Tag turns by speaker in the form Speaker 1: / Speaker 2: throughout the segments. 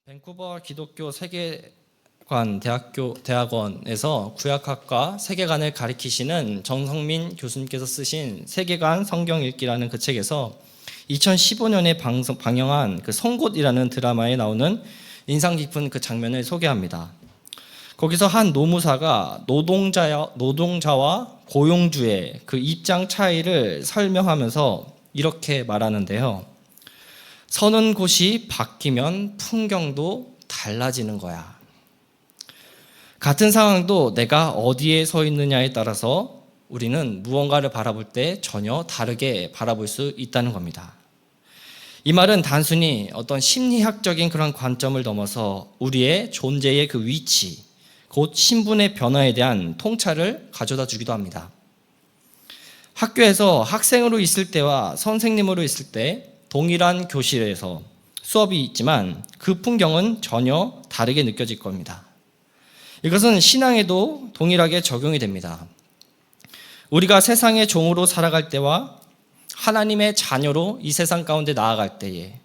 Speaker 1: 밴쿠버 기독교 세계관 대학원에서 구약학과 세계관을 가리키시는 정성민 교수님께서 쓰신 세계관 성경 읽기라는 그 책에서 2015년에 방영한 그 송곳이라는 드라마에 나오는 인상 깊은 그 장면을 소개합니다. 거기서 한 노무사가 노동자와 고용주의 그 입장 차이를 설명하면서 이렇게 말하는데요. 서는 곳이 바뀌면 풍경도 달라지는 거야. 같은 상황도 내가 어디에 서 있느냐에 따라서 우리는 무언가를 바라볼 때 전혀 다르게 바라볼 수 있다는 겁니다. 이 말은 단순히 어떤 심리학적인 그런 관점을 넘어서 우리의 존재의 그 위치, 곧 신분의 변화에 대한 통찰을 가져다 주기도 합니다. 학교에서 학생으로 있을 때와 선생님으로 있을 때 동일한 교실에서 수업이 있지만 그 풍경은 전혀 다르게 느껴질 겁니다. 이것은 신앙에도 동일하게 적용이 됩니다. 우리가 세상의 종으로 살아갈 때와 하나님의 자녀로 이 세상 가운데 나아갈 때에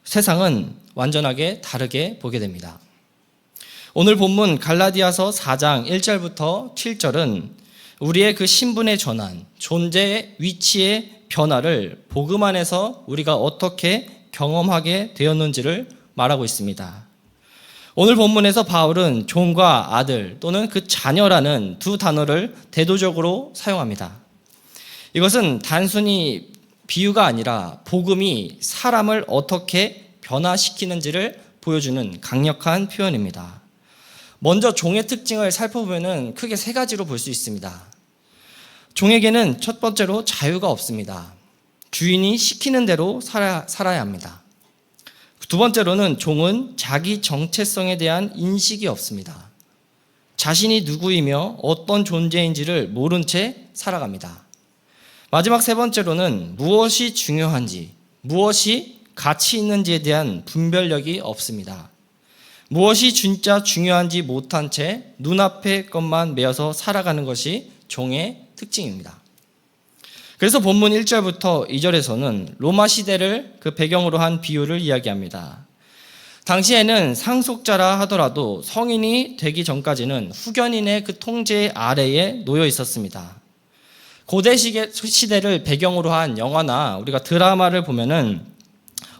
Speaker 1: 세상은 완전하게 다르게 보게 됩니다. 오늘 본문 갈라디아서 4장 1절부터 7절은 우리의 그 신분의 전환, 존재의 위치의 변화를 복음 안에서 우리가 어떻게 경험하게 되었는지를 말하고 있습니다. 오늘 본문에서 바울은 종과 아들 또는 그 자녀라는 두 단어를 대조적으로 사용합니다. 이것은 단순히 비유가 아니라 복음이 사람을 어떻게 변화시키는지를 보여주는 강력한 표현입니다. 먼저 종의 특징을 살펴보면 크게 세 가지로 볼 수 있습니다. 종에게는 첫 번째로 자유가 없습니다. 주인이 시키는 대로 살아야 합니다. 두 번째로는 종은 자기 정체성에 대한 인식이 없습니다. 자신이 누구이며 어떤 존재인지를 모른 채 살아갑니다. 마지막 세 번째로는 무엇이 중요한지, 무엇이 가치 있는지에 대한 분별력이 없습니다. 무엇이 진짜 중요한지 못한 채 눈앞의 것만 메어서 살아가는 것이 종의 특징입니다. 그래서 본문 1절부터 2절에서는 로마 시대를 그 배경으로 한 비유를 이야기합니다. 당시에는 상속자라 하더라도 성인이 되기 전까지는 후견인의 그 통제 아래에 놓여 있었습니다. 고대 시대를 배경으로 한 영화나 우리가 드라마를 보면은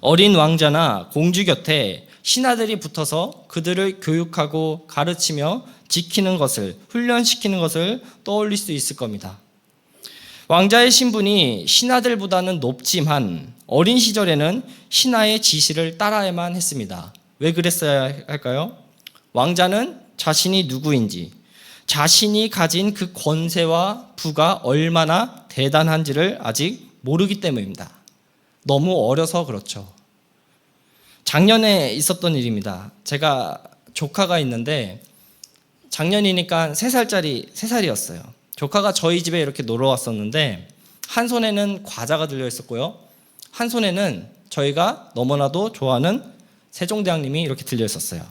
Speaker 1: 어린 왕자나 공주 곁에 신하들이 붙어서 그들을 교육하고 가르치며 지키는 것을, 훈련시키는 것을 떠올릴 수 있을 겁니다. 왕자의 신분이 신하들보다는 높지만 어린 시절에는 신하의 지시를 따라야만 했습니다. 왜 그랬어야 할까요? 왕자는 자신이 누구인지, 자신이 가진 그 권세와 부가 얼마나 대단한지를 아직 모르기 때문입니다. 너무 어려서 그렇죠. 작년에 있었던 일입니다. 제가 조카가 있는데 작년이니까 3살이었어요. 조카가 저희 집에 이렇게 놀러 왔었는데 한 손에는 과자가 들려 있었고요. 한 손에는 저희가 너무나도 좋아하는 세종대왕님이 이렇게 들려 있었어요.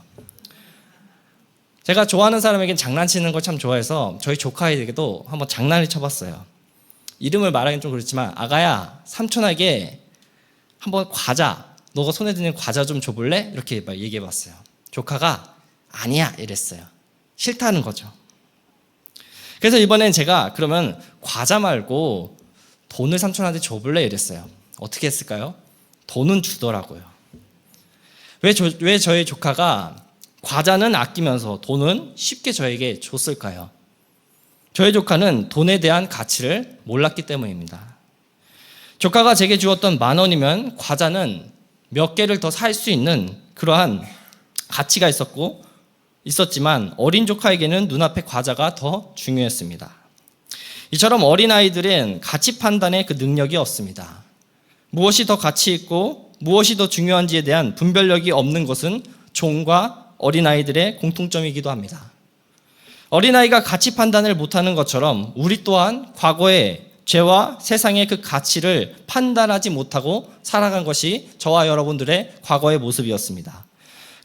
Speaker 1: 제가 좋아하는 사람에겐 장난치는 걸 참 좋아해서 저희 조카에게도 한번 장난을 쳐봤어요. 이름을 말하기는 좀 그렇지만 아가야, 삼촌에게 한번 과자, 너가 손에 드는 과자 좀 줘볼래? 이렇게 막 얘기해봤어요. 조카가 아니야 이랬어요. 싫다는 거죠. 그래서 이번엔 제가 그러면 과자 말고 돈을 삼촌한테 줘볼래? 이랬어요. 어떻게 했을까요? 돈은 주더라고요. 왜 저희 조카가 과자는 아끼면서 돈은 쉽게 저에게 줬을까요? 저희 조카는 돈에 대한 가치를 몰랐기 때문입니다. 조카가 제게 주었던 10,000원이면 과자는 몇 개를 더 살 수 있는 그러한 가치가 있었지만 어린 조카에게는 눈앞의 과자가 더 중요했습니다. 이처럼 어린아이들은 가치 판단의 그 능력이 없습니다. 무엇이 더 가치 있고 무엇이 더 중요한지에 대한 분별력이 없는 것은 종과 어린아이들의 공통점이기도 합니다. 어린아이가 가치 판단을 못하는 것처럼 우리 또한 과거에 죄와 세상의 그 가치를 판단하지 못하고 살아간 것이 저와 여러분들의 과거의 모습이었습니다.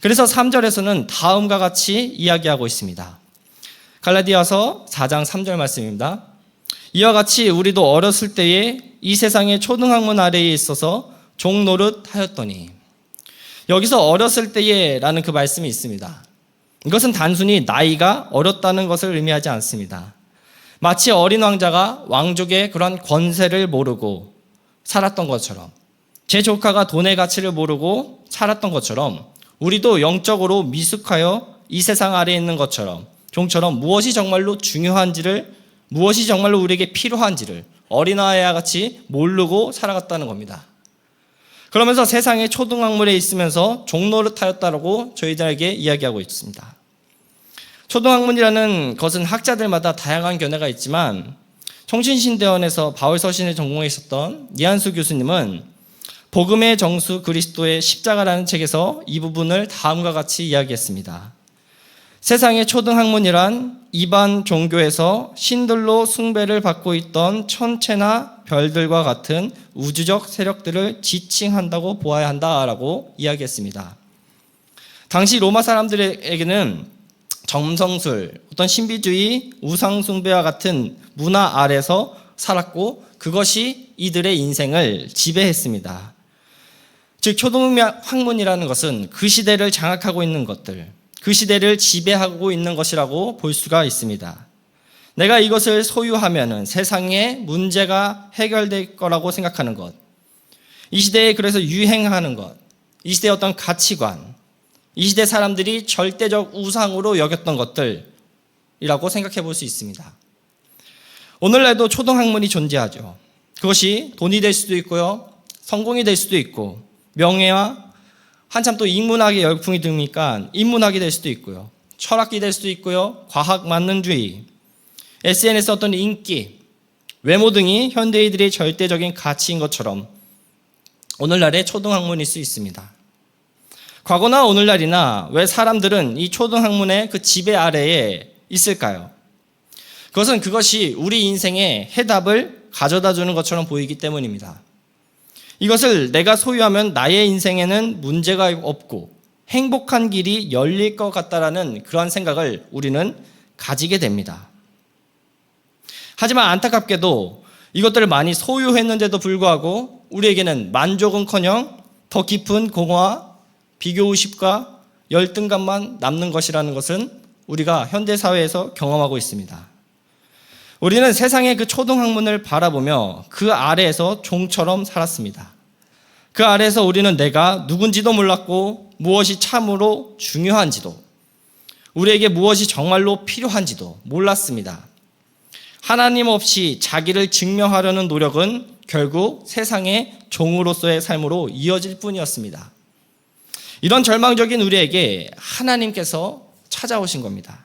Speaker 1: 그래서 3절에서는 다음과 같이 이야기하고 있습니다. 갈라디아서 4장 3절 말씀입니다. 이와 같이 우리도 어렸을 때에 이 세상의 초등학문 아래에 있어서 종 노릇 하였더니 여기서 어렸을 때에라는 그 말씀이 있습니다. 이것은 단순히 나이가 어렸다는 것을 의미하지 않습니다. 마치 어린 왕자가 왕족의 그런 권세를 모르고 살았던 것처럼, 제 조카가 돈의 가치를 모르고 살았던 것처럼, 우리도 영적으로 미숙하여 이 세상 아래에 있는 것처럼, 종처럼 무엇이 정말로 중요한지를, 무엇이 정말로 우리에게 필요한지를 어린아이와 같이 모르고 살아갔다는 겁니다. 그러면서 세상의 초등학문에 있으면서 종노릇하였다라고 저희들에게 이야기하고 있습니다. 초등학문이라는 것은 학자들마다 다양한 견해가 있지만, 청신신대원에서 바울서신을 전공했었던 이한수 교수님은 복음의 정수 그리스도의 십자가라는 책에서 이 부분을 다음과 같이 이야기했습니다. 세상의 초등학문이란 이반 종교에서 신들로 숭배를 받고 있던 천체나 별들과 같은 우주적 세력들을 지칭한다고 보아야 한다라고 이야기했습니다. 당시 로마 사람들에게는 점성술, 어떤 신비주의, 우상숭배와 같은 문화 아래서 살았고, 그것이 이들의 인생을 지배했습니다. 즉 초등학문이라는 것은 그 시대를 장악하고 있는 것들, 그 시대를 지배하고 있는 것이라고 볼 수가 있습니다. 내가 이것을 소유하면은 세상의 문제가 해결될 거라고 생각하는 것, 이 시대에 그래서 유행하는 것, 이 시대의 어떤 가치관, 이 시대 사람들이 절대적 우상으로 여겼던 것들이라고 생각해 볼 수 있습니다. 오늘날도 초등학문이 존재하죠. 그것이 돈이 될 수도 있고요, 성공이 될 수도 있고, 명예와 한참 또 인문학의 열풍이 드니까 인문학이 될 수도 있고요, 철학이 될 수도 있고요, 과학 만능주의, SNS 어떤 인기, 외모 등이 현대인들의 절대적인 가치인 것처럼 오늘날의 초등학문일 수 있습니다. 과거나 오늘날이나 왜 사람들은 이 초등학문의 그 지배 아래에 있을까요? 그것이 우리 인생의 해답을 가져다 주는 것처럼 보이기 때문입니다. 이것을 내가 소유하면 나의 인생에는 문제가 없고 행복한 길이 열릴 것 같다라는 그러한 생각을 우리는 가지게 됩니다. 하지만 안타깝게도 이것들을 많이 소유했는데도 불구하고 우리에게는 만족은커녕 더 깊은 공허와 비교의식과 열등감만 남는 것이라는 것은 우리가 현대사회에서 경험하고 있습니다. 우리는 세상의 그 초등학문을 바라보며 그 아래에서 종처럼 살았습니다. 그 아래에서 우리는 내가 누군지도 몰랐고, 무엇이 참으로 중요한지도, 우리에게 무엇이 정말로 필요한지도 몰랐습니다. 하나님 없이 자기를 증명하려는 노력은 결국 세상의 종으로서의 삶으로 이어질 뿐이었습니다. 이런 절망적인 우리에게 하나님께서 찾아오신 겁니다.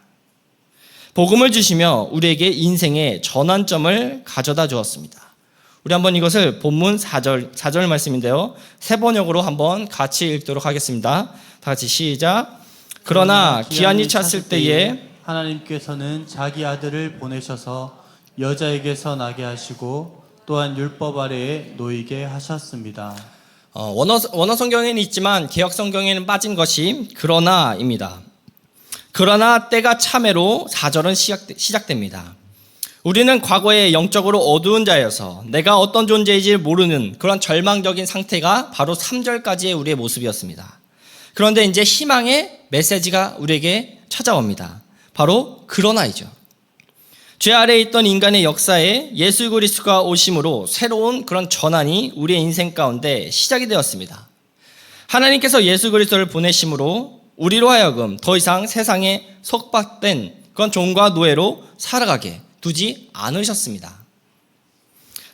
Speaker 1: 복음을 주시며 우리에게 인생의 전환점을 가져다 주었습니다. 우리 한번 이것을 본문 4절 말씀인데요, 세 번역으로 한번 같이 읽도록 하겠습니다. 다 같이 시작. 그러나 기한이 찼을 때에
Speaker 2: 하나님께서는 자기 아들을 보내셔서 여자에게서 나게 하시고 또한 율법 아래에 놓이게 하셨습니다.
Speaker 1: 원어 성경에는 있지만 개역 성경에는 빠진 것이 그러나입니다. 그러나 때가 참회로 4절은 시작됩니다. 우리는 과거에 영적으로 어두운 자여서 내가 어떤 존재인지 모르는 그런 절망적인 상태가 바로 3절까지의 우리의 모습이었습니다. 그런데 이제 희망의 메시지가 우리에게 찾아옵니다. 바로 그러나이죠. 죄 아래에 있던 인간의 역사에 예수 그리스도가 오심으로 새로운 그런 전환이 우리의 인생 가운데 시작이 되었습니다. 하나님께서 예수 그리스도를 보내심으로 우리로 하여금 더 이상 세상에 속박된 그런 종과 노예로 살아가게 두지 않으셨습니다.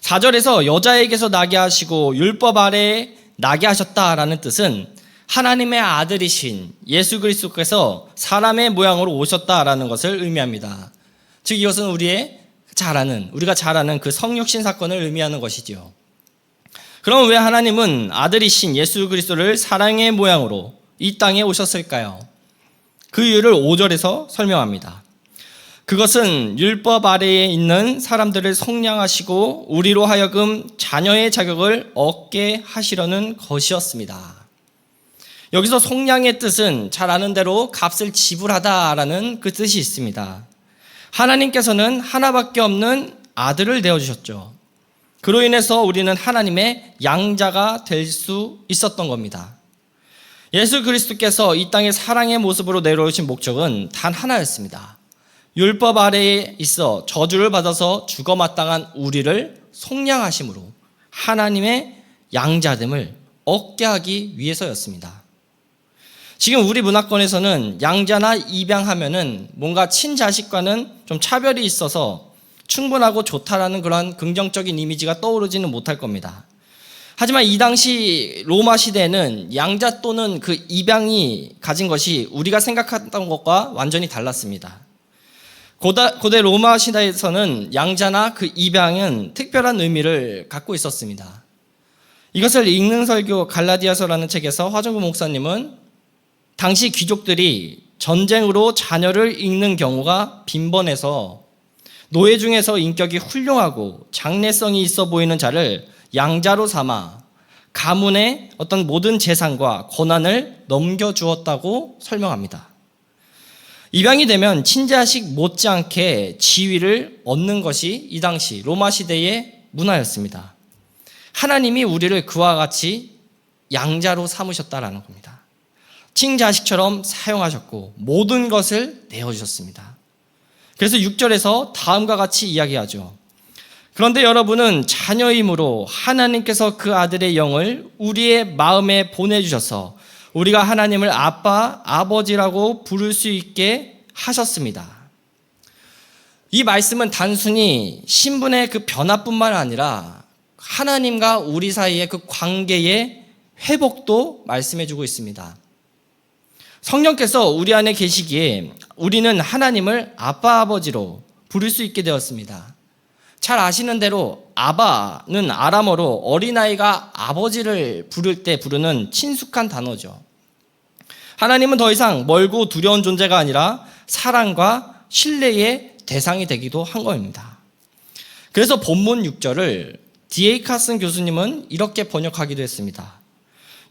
Speaker 1: 4절에서 여자에게서 나게 하시고 율법 아래에 나게 하셨다라는 뜻은 하나님의 아들이신 예수 그리스도께서 사람의 모양으로 오셨다라는 것을 의미합니다. 즉 이것은 우리가 잘 아는 그 성육신 사건을 의미하는 것이지요. 그럼 왜 하나님은 아들이신 예수 그리스도를 사랑의 모양으로 이 땅에 오셨을까요? 그 이유를 5절에서 설명합니다. 그것은 율법 아래에 있는 사람들을 속량하시고 우리로 하여금 자녀의 자격을 얻게 하시려는 것이었습니다. 여기서 속량의 뜻은 잘 아는 대로 값을 지불하다라는 그 뜻이 있습니다. 하나님께서는 하나밖에 없는 아들을 내어주셨죠. 그로 인해서 우리는 하나님의 양자가 될 수 있었던 겁니다. 예수 그리스도께서 이 땅에 사랑의 모습으로 내려오신 목적은 단 하나였습니다. 율법 아래에 있어 저주를 받아서 죽어 마땅한 우리를 속량하심으로 하나님의 양자됨을 얻게 하기 위해서였습니다. 지금 우리 문화권에서는 양자나 입양하면은 뭔가 친자식과는 좀 차별이 있어서 충분하고 좋다라는 그런 긍정적인 이미지가 떠오르지는 못할 겁니다. 하지만 이 당시 로마 시대에는 양자 또는 그 입양이 가진 것이 우리가 생각했던 것과 완전히 달랐습니다. 고대 로마 시대에서는 양자나 그 입양은 특별한 의미를 갖고 있었습니다. 이것을 읽는 설교 갈라디아서라는 책에서 화정구 목사님은 당시 귀족들이 전쟁으로 자녀를 잃는 경우가 빈번해서 노예 중에서 인격이 훌륭하고 장래성이 있어 보이는 자를 양자로 삼아 가문의 어떤 모든 재산과 권한을 넘겨주었다고 설명합니다. 입양이 되면 친자식 못지않게 지위를 얻는 것이 이 당시 로마 시대의 문화였습니다. 하나님이 우리를 그와 같이 양자로 삼으셨다라는 겁니다. 친자식처럼 사용하셨고 모든 것을 내어주셨습니다. 그래서 6절에서 다음과 같이 이야기하죠. 그런데 여러분은 자녀이므로 하나님께서 그 아들의 영을 우리의 마음에 보내주셔서 우리가 하나님을 아빠, 아버지라고 부를 수 있게 하셨습니다. 이 말씀은 단순히 신분의 그 변화뿐만 아니라 하나님과 우리 사이의 그 관계의 회복도 말씀해주고 있습니다. 성령께서 우리 안에 계시기에 우리는 하나님을 아빠, 아버지로 부를 수 있게 되었습니다. 잘 아시는 대로 아바는 아람어로 어린아이가 아버지를 부를 때 부르는 친숙한 단어죠. 하나님은 더 이상 멀고 두려운 존재가 아니라 사랑과 신뢰의 대상이 되기도 한 겁니다. 그래서 본문 6절을 D.A. 카슨 교수님은 이렇게 번역하기도 했습니다.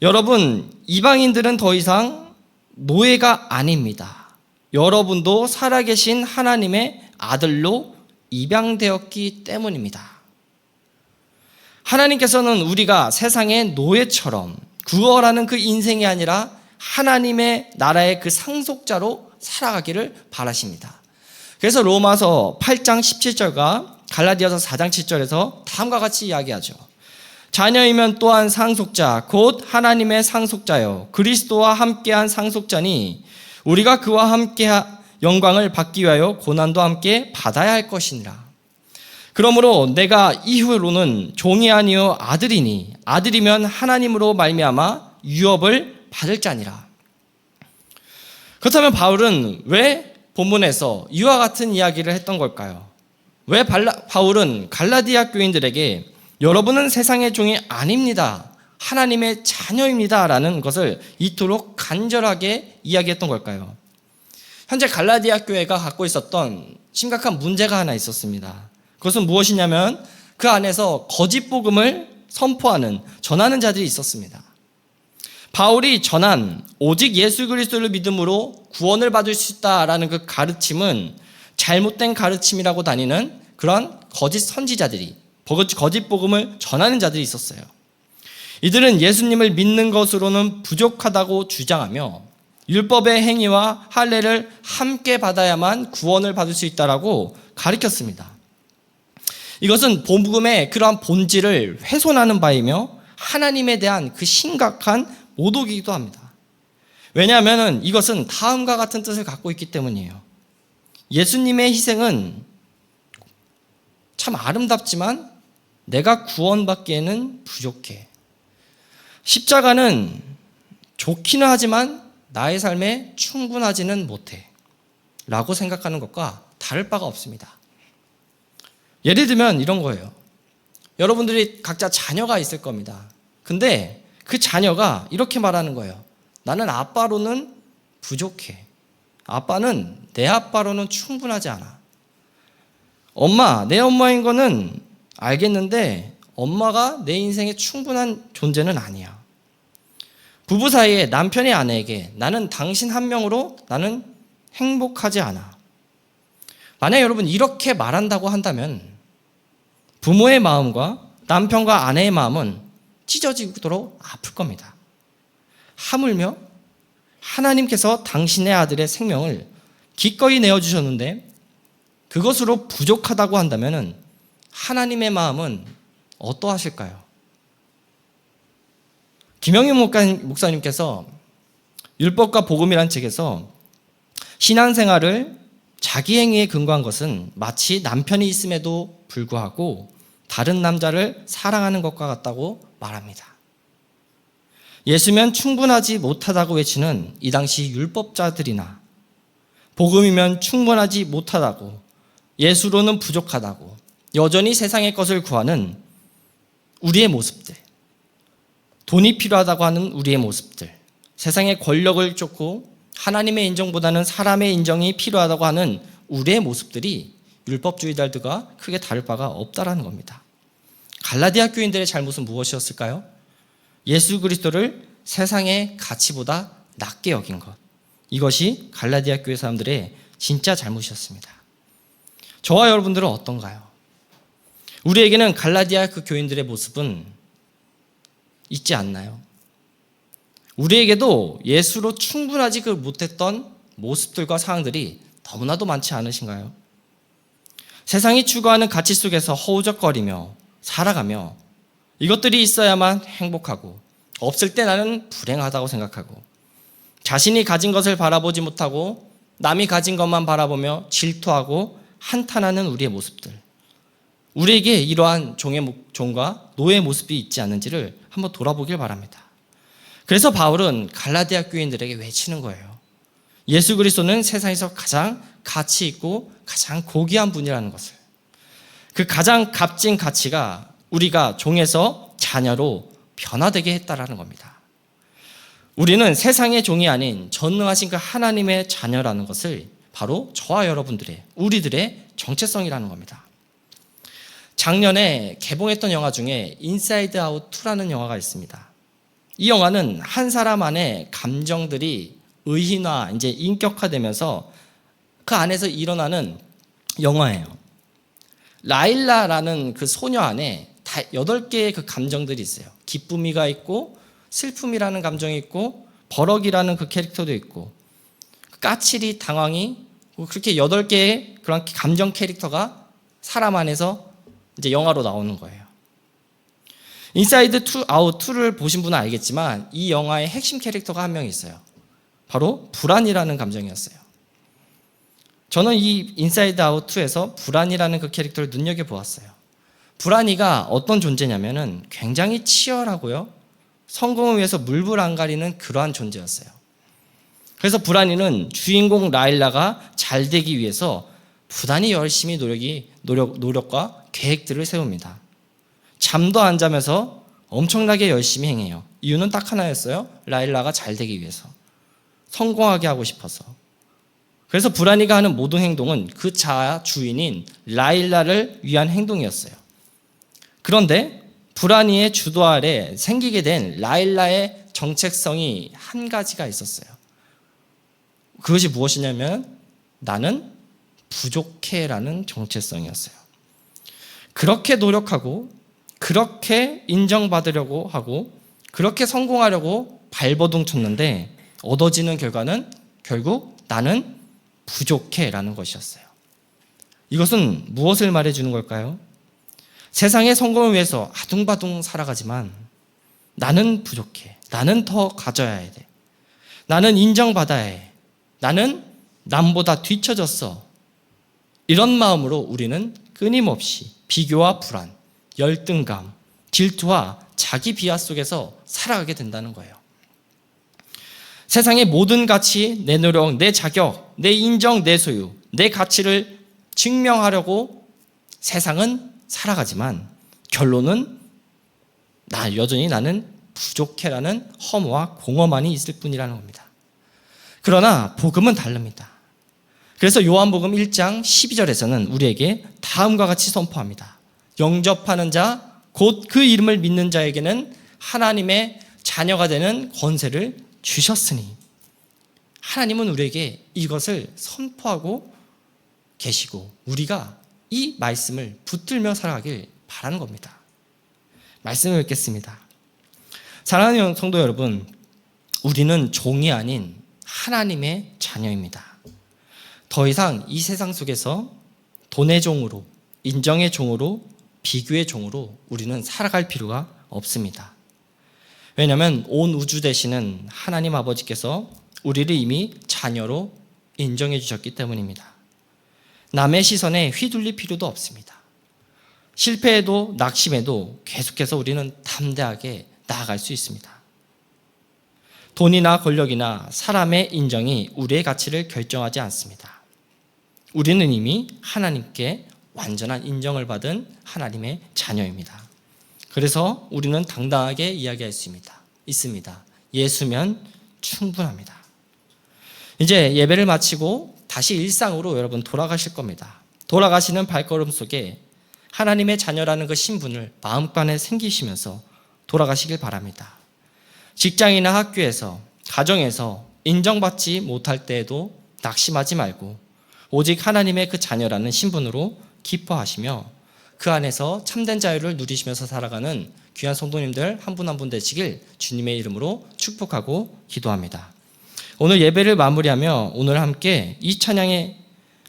Speaker 1: 여러분, 이방인들은 더 이상 노예가 아닙니다. 여러분도 살아계신 하나님의 아들로 입양되었기 때문입니다. 하나님께서는 우리가 세상의 노예처럼 구원하는 그 인생이 아니라 하나님의 나라의 그 상속자로 살아가기를 바라십니다. 그래서 로마서 8장 17절과 갈라디아서 4장 7절에서 다음과 같이 이야기하죠. 자녀이면 또한 상속자 곧 하나님의 상속자요 그리스도와 함께한 상속자니 우리가 그와 함께 영광을 받기 위하여 고난도 함께 받아야 할 것이니라. 그러므로 내가 이후로는 종이 아니요 아들이니 아들이면 하나님으로 말미암아 유업을 받을 자니라. 그렇다면 바울은 왜 본문에서 이와 같은 이야기를 했던 걸까요? 왜 바울은 갈라디아 교인들에게 여러분은 세상의 종이 아닙니다. 하나님의 자녀입니다. 라는 것을 이토록 간절하게 이야기했던 걸까요? 현재 갈라디아 교회가 갖고 있었던 심각한 문제가 하나 있었습니다. 그것은 무엇이냐면 그 안에서 거짓 복음을 선포하는, 전하는 자들이 있었습니다. 바울이 전한 오직 예수 그리스도를 믿음으로 구원을 받을 수 있다라는 그 가르침은 잘못된 가르침이라고 다니는 그런 거짓 선지자들이, 거짓 복음을 전하는 자들이 있었어요. 이들은 예수님을 믿는 것으로는 부족하다고 주장하며 율법의 행위와 할례를 함께 받아야만 구원을 받을 수 있다라고 가르쳤습니다. 이것은 복음의 그러한 본질을 훼손하는 바이며 하나님에 대한 그 심각한 모독이기도 합니다. 왜냐하면 이것은 다음과 같은 뜻을 갖고 있기 때문이에요. 예수님의 희생은 참 아름답지만 내가 구원받기에는 부족해. 십자가는 좋기는 하지만 나의 삶에 충분하지는 못해 라고 생각하는 것과 다를 바가 없습니다. 예를 들면 이런 거예요. 여러분들이 각자 자녀가 있을 겁니다. 근데 그 자녀가 이렇게 말하는 거예요. 나는 아빠로는 부족해. 아빠는 내 아빠로는 충분하지 않아. 엄마, 내 엄마인 거는 알겠는데 엄마가 내 인생에 충분한 존재는 아니야. 부부 사이에 남편이 아내에게 나는 당신 한 명으로 나는 행복하지 않아. 만약 여러분 이렇게 말한다고 한다면 부모의 마음과 남편과 아내의 마음은 찢어지도록 아플 겁니다. 하물며 하나님께서 당신의 아들의 생명을 기꺼이 내어주셨는데 그것으로 부족하다고 한다면 하나님의 마음은 어떠하실까요? 김영희 목사님께서 율법과 복음이란 책에서 신앙생활을 자기 행위에 근거한 것은 마치 남편이 있음에도 불구하고 다른 남자를 사랑하는 것과 같다고 말합니다. 예수면 충분하지 못하다고 외치는 이 당시 율법자들이나 복음이면 충분하지 못하다고, 예수로는 부족하다고 여전히 세상의 것을 구하는 우리의 모습들, 돈이 필요하다고 하는 우리의 모습들, 세상의 권력을 쫓고 하나님의 인정보다는 사람의 인정이 필요하다고 하는 우리의 모습들이 율법주의자들과 크게 다를 바가 없다라는 겁니다. 갈라디아 교인들의 잘못은 무엇이었을까요? 예수 그리스도를 세상의 가치보다 낮게 여긴 것. 이것이 갈라디아 교회 사람들의 진짜 잘못이었습니다. 저와 여러분들은 어떤가요? 우리에게는 갈라디아 그 교인들의 모습은 있지 않나요? 우리에게도 예수로 충분하지 못했던 모습들과 상황들이 너무나도 많지 않으신가요? 세상이 추구하는 가치 속에서 허우적거리며 살아가며 이것들이 있어야만 행복하고 없을 때 나는 불행하다고 생각하고 자신이 가진 것을 바라보지 못하고 남이 가진 것만 바라보며 질투하고 한탄하는 우리의 모습들, 우리에게 이러한 종과 노예의 모습이 있지 않는지를 한번 돌아보길 바랍니다. 그래서 바울은 갈라디아 교인들에게 외치는 거예요. 예수 그리스도는 세상에서 가장 가치 있고 가장 고귀한 분이라는 것을. 그 가장 값진 가치가 우리가 종에서 자녀로 변화되게 했다라는 겁니다. 우리는 세상의 종이 아닌 전능하신 그 하나님의 자녀라는 것을 바로 저와 여러분들의, 우리들의 정체성이라는 겁니다. 작년에 개봉했던 영화 중에 인사이드 아웃 2라는 영화가 있습니다. 이 영화는 한 사람 안에 감정들이 의인화, 이제 인격화되면서 그 안에서 일어나는 영화예요. 라일라라는 그 소녀 안에 다 8개의 그 감정들이 있어요. 기쁨이가 있고, 슬픔이라는 감정이 있고, 버럭이라는 그 캐릭터도 있고, 까칠이, 당황이, 그렇게 8개의 그런 감정 캐릭터가 사람 안에서 이제 영화로 나오는 거예요. 인사이드 아웃 2를 보신 분은 알겠지만 이 영화의 핵심 캐릭터가 한 명 있어요. 바로 불안이라는 감정이었어요. 저는 이 인사이드 아웃 2에서 불안이라는 그 캐릭터를 눈여겨보았어요. 불안이가 어떤 존재냐면은 굉장히 치열하고요, 성공을 위해서 물불 안 가리는 그러한 존재였어요. 그래서 불안이는 주인공 라일라가 잘 되기 위해서 부단히 열심히 노력과 계획들을 세웁니다. 잠도 안 자면서 엄청나게 열심히 행해요. 이유는 딱 하나였어요. 라일라가 잘 되기 위해서, 성공하게 하고 싶어서. 그래서 불안이가 하는 모든 행동은 그 자 주인인 라일라를 위한 행동이었어요. 그런데 불안이의 주도 아래 생기게 된 라일라의 정체성이 한 가지가 있었어요. 그것이 무엇이냐면 나는 부족해라는 정체성이었어요. 그렇게 노력하고 그렇게 인정받으려고 하고 그렇게 성공하려고 발버둥 쳤는데 얻어지는 결과는 결국 나는 부족해라는 것이었어요. 이것은 무엇을 말해주는 걸까요? 세상의 성공을 위해서 아둥바둥 살아가지만 나는 부족해, 나는 더 가져야 돼, 나는 인정받아야 해, 나는 남보다 뒤처졌어, 이런 마음으로 우리는 끊임없이 비교와 불안, 열등감, 질투와 자기 비하 속에서 살아가게 된다는 거예요. 세상의 모든 가치, 내 노력, 내 자격, 내 인정, 내 소유, 내 가치를 증명하려고 세상은 살아가지만 결론은 여전히 나는 부족해라는 허무와 공허만이 있을 뿐이라는 겁니다. 그러나 복음은 다릅니다. 그래서 요한복음 1장 12절에서는 우리에게 다음과 같이 선포합니다. 영접하는 자, 곧 그 이름을 믿는 자에게는 하나님의 자녀가 되는 권세를 주셨으니, 하나님은 우리에게 이것을 선포하고 계시고 우리가 이 말씀을 붙들며 살아가길 바라는 겁니다. 말씀을 읽겠습니다. 사랑하는 성도 여러분, 우리는 종이 아닌 하나님의 자녀입니다. 더 이상 이 세상 속에서 돈의 종으로, 인정의 종으로, 비교의 종으로 우리는 살아갈 필요가 없습니다. 왜냐하면 온 우주 되시는 하나님 아버지께서 우리를 이미 자녀로 인정해 주셨기 때문입니다. 남의 시선에 휘둘릴 필요도 없습니다. 실패해도 낙심해도 계속해서 우리는 담대하게 나아갈 수 있습니다. 돈이나 권력이나 사람의 인정이 우리의 가치를 결정하지 않습니다. 우리는 이미 하나님께 완전한 인정을 받은 하나님의 자녀입니다. 그래서 우리는 당당하게 이야기할 수 있습니다. 예수면 충분합니다. 이제 예배를 마치고 다시 일상으로 여러분 돌아가실 겁니다. 돌아가시는 발걸음 속에 하나님의 자녀라는 그 신분을 마음간에 생기시면서 돌아가시길 바랍니다. 직장이나 학교에서, 가정에서 인정받지 못할 때에도 낙심하지 말고 오직 하나님의 그 자녀라는 신분으로 기뻐하시며 그 안에서 참된 자유를 누리시면서 살아가는 귀한 성도님들 한 분 한 분 되시길 주님의 이름으로 축복하고 기도합니다. 오늘 예배를 마무리하며 오늘 함께 이 찬양에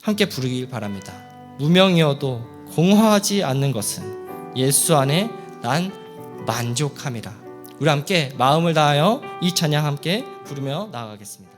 Speaker 1: 함께 부르길 바랍니다. 무명이어도 공허하지 않는 것은 예수 안에 난 만족함이라. 우리 함께 마음을 다하여 이 찬양 함께 부르며 나아가겠습니다.